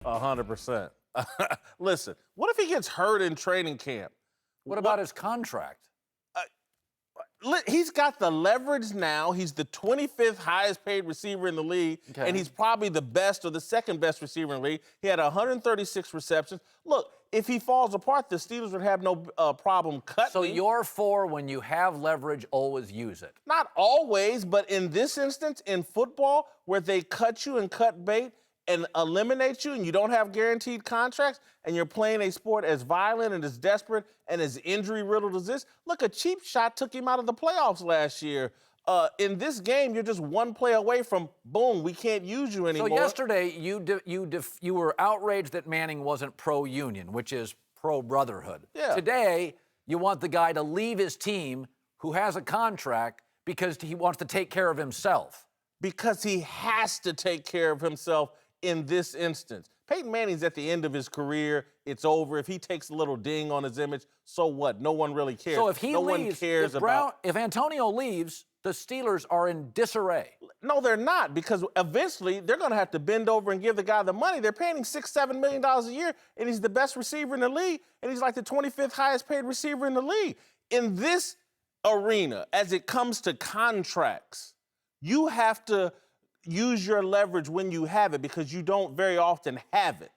100%. Listen, what if he gets hurt in training camp? What about his contract? He's got the leverage now. He's the 25th highest paid receiver in the league, and he's probably the best or the second best receiver in the league. He had 136 receptions. Look, if he falls apart, the Steelers would have no problem cutting. So you're for when you have leverage, always use it? Not always, but in this instance, in football, where they cut you and cut bait and eliminate you and you don't have guaranteed contracts and you're playing a sport as violent and as desperate and as injury-riddled as this, look, a cheap shot took him out of the playoffs last year. In this game, you're just one play away from, boom, we can't use you anymore. So yesterday, you were outraged that Manning wasn't pro-union, which is pro-brotherhood. Yeah. Today, you want the guy to leave his team who has a contract because he wants to take care of himself. Because he has to take care of himself in this instance. Peyton Manning's at the end of his career. It's over. If he takes a little ding on his image, so what? No one really cares. So if he no leaves, one cares if Antonio leaves, the Steelers are in disarray. No, they're not, because eventually they're going to have to bend over and give the guy the money. They're paying him $6-7 million a year, and he's the best receiver in the league, and he's like the 25th highest paid receiver in the league. In this arena, as it comes to contracts, you have to use your leverage when you have it, because you don't very often have it.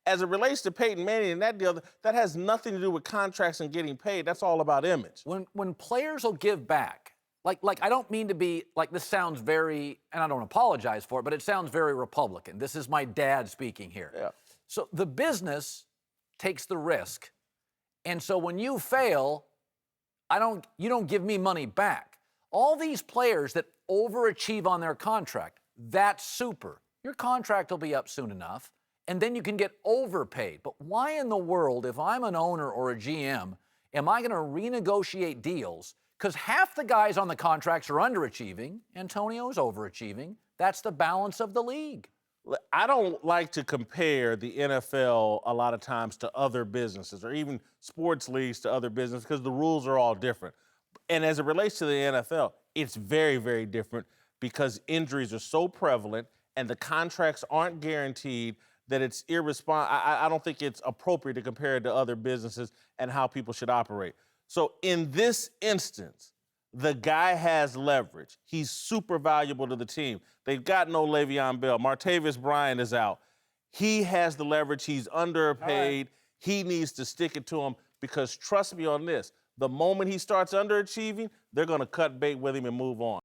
As it relates to Peyton Manning and that deal, that has nothing to do with contracts and getting paid. That's all about image. When players will give back, like I don't mean to be, like, this sounds very, and I don't apologize for it, but it sounds very Republican. This is my dad speaking here. Yeah. So the business takes the risk. And so when you fail, you don't give me money back. All these players that overachieve on their contract, that's super. Your contract will be up soon enough, and then you can get overpaid. But why in the world, if I'm an owner or a GM, am I going to renegotiate deals? Because half the guys on the contracts are underachieving. Antonio's overachieving. That's the balance of the league. I don't like to compare the NFL a lot of times to other businesses or even sports leagues to other businesses, because the rules are all different. And as it relates to the NFL, it's very, very different, because injuries are so prevalent and the contracts aren't guaranteed that it's irresponsible. I don't think it's appropriate to compare it to other businesses and how people should operate. So in this instance, the guy has leverage. He's super valuable to the team. They've got no Le'Veon Bell. Martavis Bryant is out. He has the leverage. He's underpaid. He needs to stick it to him, because trust me on this, the moment he starts underachieving, they're going to cut bait with him and move on.